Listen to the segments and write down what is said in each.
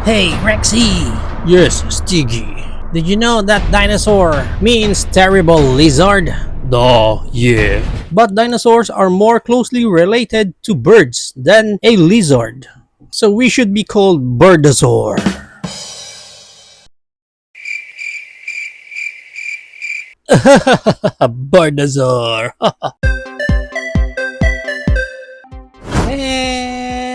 Hey, Rexy! Yes, Stiggy. Did you know that dinosaur means terrible lizard? Duh, yeah. But dinosaurs are more closely related to birds than a lizard. So we should be called birdosaur. Birdosaur.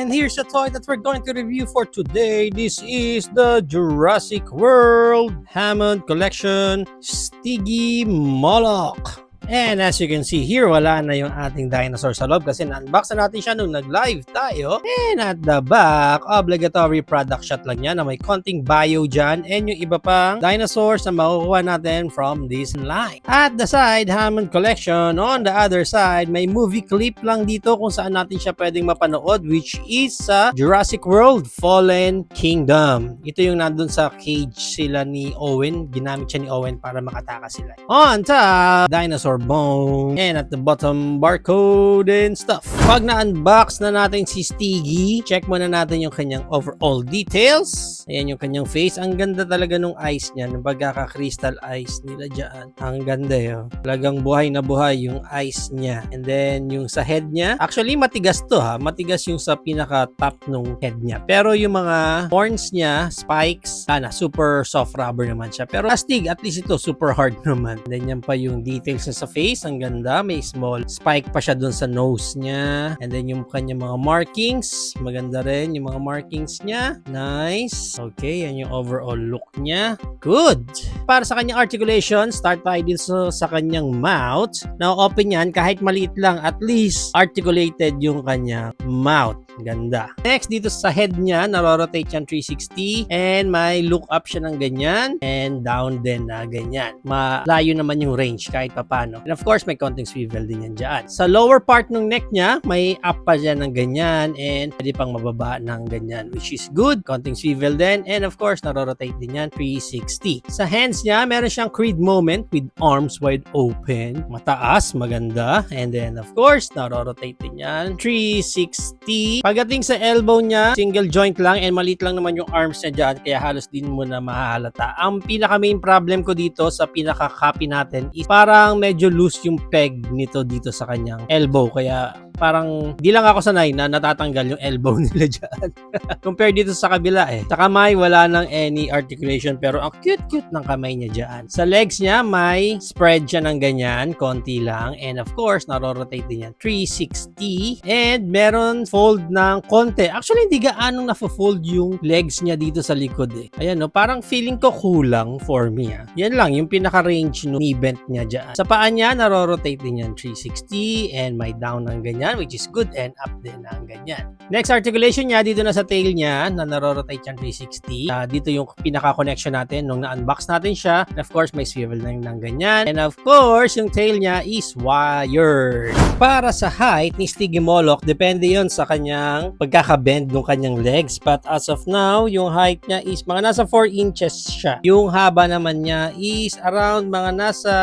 And here's a toy that we're going to review for today. This is the Jurassic World Hammond Collection Stiggy Moloch. And as you can see here, wala na yung ating dinosaur sa loob kasi na-unbox na natin siya nung nag-live tayo. And at the back, obligatory product shot lang yan na may konting bio dyan and yung iba pang dinosaurs na makukuha natin from this line. At the side, Hammond Collection. On the other side, may movie clip lang dito kung saan natin siya pwedeng mapanood, which is sa Jurassic World Fallen Kingdom. Ito yung nandun sa cage sila ni Owen. Ginamit siya ni Owen para makatakas sila. On top, dinosaur bone, and at the bottom, barcode and stuff. Pag na-unbox na natin si Stiggy, check muna natin yung kanyang overall details. Ayan yung kanyang face. Ang ganda talaga nung eyes niya, ng pagkaka-crystal eyes nila dyan. Ang ganda yun. Talagang buhay na buhay yung eyes niya. And then, yung sa head niya, actually matigas to ha. Matigas yung sa pinaka-top nung head niya. Pero yung mga horns niya, spikes, super soft rubber naman siya. Pero astig, at least ito, super hard naman. And then, yan pa yung details niya sa face, ang ganda, may small spike pa siya dun sa nose niya, and then yung kanyang mga markings, maganda rin yung mga markings niya, nice, okay, yan yung overall look niya, good. Para sa kanyang articulation, start tayo din sa kanyang mouth. Now open yan, kahit maliit lang, at least articulated yung kanyang mouth. Ganda. Next, dito sa head niya, narorotate yan 360 and may look up siya ng ganyan and down din na ganyan. Malayo naman yung range kahit papano. And of course, may konting swivel din yan dyan. Sa lower part ng neck niya, may up pa dyan ng ganyan and pwede pang mababa ng ganyan, which is good. Konting swivel din and of course, narorotate din yan 360. Sa hands niya, meron siyang Creed moment with arms wide open. Mataas, maganda. And then of course, narorotate din yan 360. Pagdating sa elbow niya, single joint lang and maliit lang naman yung arms niya dyan kaya halos din mo na mahalata. Ang pinaka main problem ko dito sa pinaka-copy natin is parang medyo loose yung peg nito dito sa kanyang elbow kaya parang di lang ako sanay na natatanggal yung elbow nila dyan. Compare dito sa kabila Sa kamay, wala nang any articulation pero ang cute-cute ng kamay niya dyan. Sa legs niya, may spread siya ng ganyan, konti lang. And of course, narorotate din yan 360. And meron fold ng konti. Actually, hindi gaanong na-fold yung legs niya dito sa likod Ayan, no? Parang feeling ko kulang for me Yan lang, yung pinaka-range no knee bend niya dyan. Sa paa niya, narorotate din yan 360 and may down ng ganyan which is good and up din ng ganyan. Next articulation niya, dito na sa tail niya na narorotate yan 360. Dito yung pinaka-connection natin nung na-unbox natin siya. And of course, may swivel ng ganyan. And of course, yung tail niya is wired. Para sa height ni Stiggy Moloch, depende yon sa kanyang pagkaka-bend ng kanyang legs. But as of now, yung height niya is mga nasa 4 inches siya. Yung haba naman niya is around mga nasa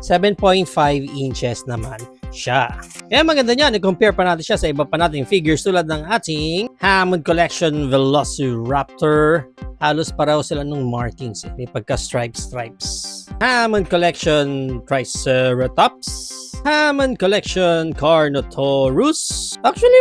7.5 inches naman siya. Kaya maganda niya, i-compare pa natin siya sa iba pa nating figures tulad ng ating Hammond Collection Velociraptor. Halos pareho sila nung markings May pagka-stripes. Hammond Collection Triceratops. Hammond Collection Carnotaurus. Actually,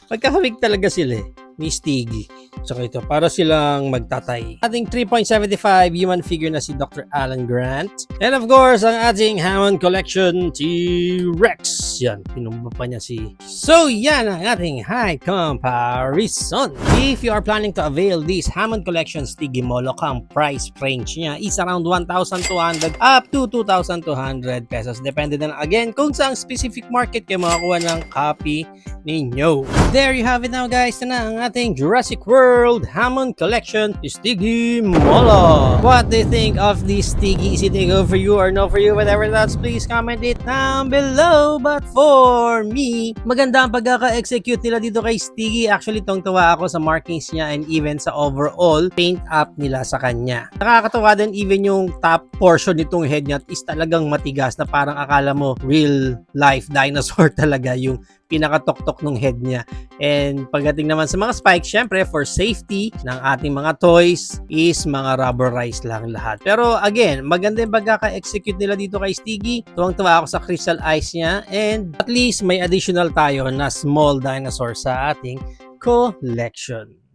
magkahawig talaga sila ni Stiggy. So ito, para silang magtatay. Ating 3.75 human figure na si Dr. Alan Grant. And of course, ang ating Hammond Collection T-Rex. Yan, pinumba pa niya si... So yan ang ating height comparison. If you are planning to avail this Hammond Collection Stiggy Moloch, ang price range niya is around 1,200 up to 2,200 pesos. Depende na again kung saang specific market kayo makakuha ng copy ninyo. There you have it now guys. Ito na ang ating Jurassic World Hammond Collection Stiggy Moloch. What do you think of this Stiggy? Is it a go for you or no for you? Whatever that's, please comment it down below. But for me, maganda ang pagkaka-execute nila dito kay Stiggy. Actually, tong-tuwa ako sa markings niya and even sa overall paint up nila sa kanya. Nakakatawa din even yung top portion nitong head niya is talagang matigas na parang akala mo real life dinosaur talaga yung pinakatoktok ng head niya. And pagdating naman sa mga spikes, syempre for safety ng ating mga toys is mga rubberized lang lahat. Pero again, maganda yung pagkaka-execute nila dito kay Stiggy. Tuwang-tuwa ako sa crystal eyes niya, and at least may additional tayo na small dinosaur sa ating collection.